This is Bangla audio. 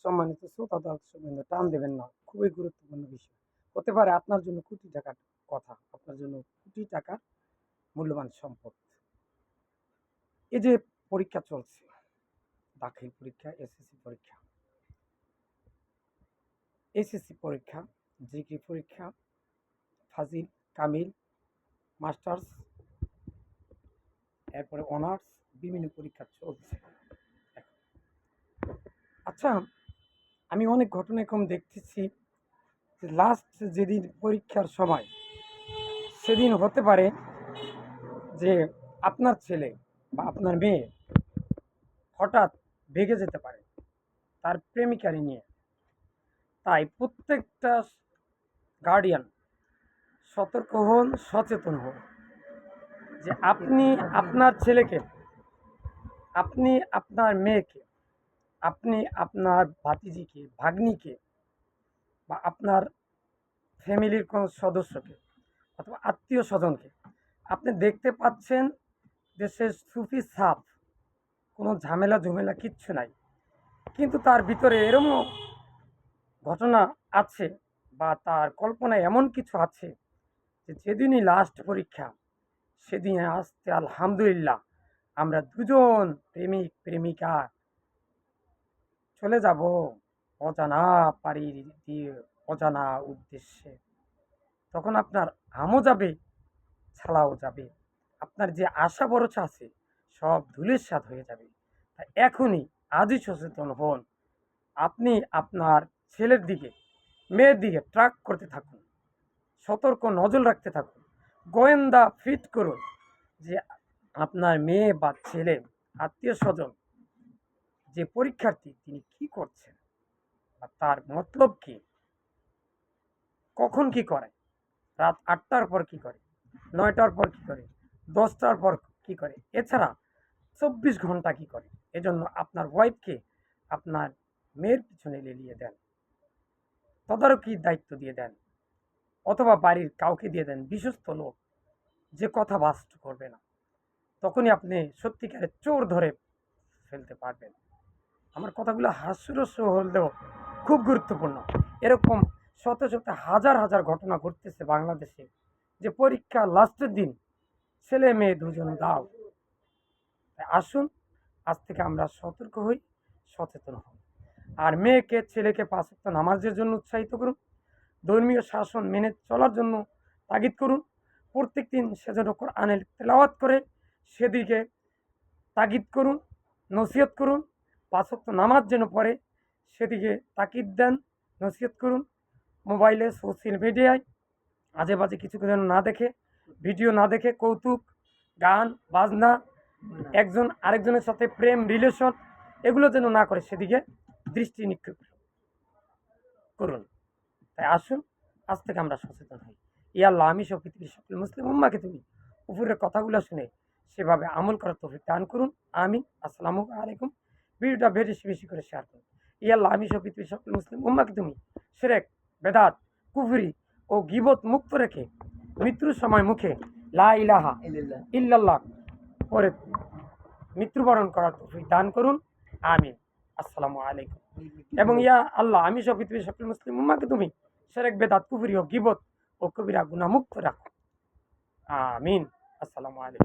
সম্মানিত শ্রোতা দর্শকবৃন্দ, টান দেবেন না, খুবই গুরুত্বপূর্ণ বিষয়। হতে পারে আপনার জন্য কোটি টাকার কথা, আপনার জন্য কোটি টাকার মূল্যবান সম্পদ। এই যে পরীক্ষা চলছে, দাখিল পরীক্ষা, এসএসসি পরীক্ষা, ডিগ্রি পরীক্ষা, ফাজিল, কামিল, মাস্টার্স, এরপরে অনার্স, বিভিন্ন পরীক্ষা চলছে। আচ্ছা, আমি অনেক ঘটনা এরকম দেখতেছি যে লাস্ট যেদিন পরীক্ষার সময়, সেদিন হতে পারে যে আপনার ছেলে বা আপনার মেয়ে হঠাৎ ভেগে যেতে পারে তার প্রেমিকারি নিয়ে। তাই প্রত্যেকটা গার্ডিয়ান সতর্ক হন, সচেতন হন যে আপনি আপনার ছেলেকে, আপনি আপনার মেয়েকে, আপনি আপনার ভাতিজিকে, ভাগ্নিকে বা আপনার ফ্যামিলির কোনো সদস্যকে অথবা আত্মীয় স্বজনকে আপনি দেখতে পাচ্ছেন দেশের সুফি সাপ, কোনো ঝামেলা কিচ্ছু নাই, কিন্তু তার ভিতরে এরমও ঘটনা আছে বা তার কল্পনায় এমন কিছু আছে যে যেদিনই লাস্ট পরীক্ষা সেদিন আসতে আলহামদুলিল্লাহ আমরা দুজন প্রেমিক প্রেমিকা চলে যাব অজানা পাড়ি দিয়ে, অজানা উদ্দেশ্যে। তখন আপনার আমও যাবে, ছালাও যাবে, আপনার যে আশা ভরসা আছে সব ধূলিসাৎ হয়ে যাবে। তাই এখনই, আজই সচেতন হন। আপনি আপনার ছেলের দিকে, মেয়ের দিকে ট্র্যাক করতে থাকুন, সতর্ক নজর রাখতে থাকুন, গোয়েন্দা ফিট করুন যে আপনার মেয়ে বা ছেলে, আত্মীয় স্বজন, যে পরীক্ষার্থী, তিনি কি করছেন বা তার মতলব কি, কখন কি করে, রাত 8টার পর কি করে, 9টার পর কি করে, 10টার পর কি করে, এছাড়া 24 ঘন্টা কি করে। এজন্য আপনার ওয়াইফকে আপনার মেয়ের পিছনে লেলিয়ে দেন, তদারকির দায়িত্ব দিয়ে দেন, অথবা বাড়ির কাউকে দিয়ে দেন, বিশ্বস্ত লোক, যে কথা বাস্ট করবে না। তখনই আপনি সত্যিকারের চোর ধরে ফেলতে পারবেন। আমার কথাগুলো হাস্যরস্য হলেও খুব গুরুত্বপূর্ণ। এরকম শত শত হাজার হাজার ঘটনা ঘটতেছে বাংলাদেশে, যে পরীক্ষা লাস্টের দিন ছেলে মেয়ে দুজন দাও। তাই আসুন, আজ থেকে আমরা সতর্ক হই, সচেতন হই। আর মেয়েকে, ছেলেকে 5 ওয়াক্ত নামাজের জন্য উৎসাহিত করুন, ধর্মীয় শাসন মেনে চলার জন্য তাগিদ করুন। প্রত্যেক দিন সে যেন কোরআনের তেলাওয়াত করে সেদিকে তাগিদ করুন, নসিহত করুন। 5 ওয়াক্ত নামাজ যেন পড়ে সেদিকে তাকিদ দেন, নসিহত করুন। মোবাইলে, সোশ্যাল মিডিয়ায় আজে বাজে কিছু যেন না দেখে, ভিডিও না দেখে, কৌতুক, গান বাজনা, একজন আরেকজনের সাথে প্রেম রিলেশন, এগুলো যেন না করে সেদিকে দৃষ্টি নিক্ষেপ করুন। তাই আসুন, আজ থেকে আমরা সচেতন হই। ইয়া আল্লাহ, আমি সব পৃথিবীর সকল মুসলিম উম্মাকে তুমি উপরের কথাগুলো শুনে সেভাবে আমল করার তৌফিক দান করুন। আমিন। আসসালামু আলাইকুম। ভিডিওটা বেশি বেশি করে শেয়ার করুন। ইয়া আল্লাহ, আমি সব পৃথিবীর সকল মুসলিম উম্মাকে তুমি শিরক, বেদাত, কুফরি ও গীবত মুক্ত রেখে মৃত্যুর সময় মুখে লা ইলাহা ইল্লাল্লাহ পরে মৃত্যুবরণ করার তৌফিক দান করুন। আমিন। আসসালামু আলাইকুম। এবং ইয়া আল্লাহ, আমি সব পৃথিবীর সকল মুসলিম উম্মাকে তুমি শিরক, বেদাত, কুফরি ও গীবত ও কবিরা গুনাহ মুক্ত রাখো। আমিন। আসসালামু আলাইকুম।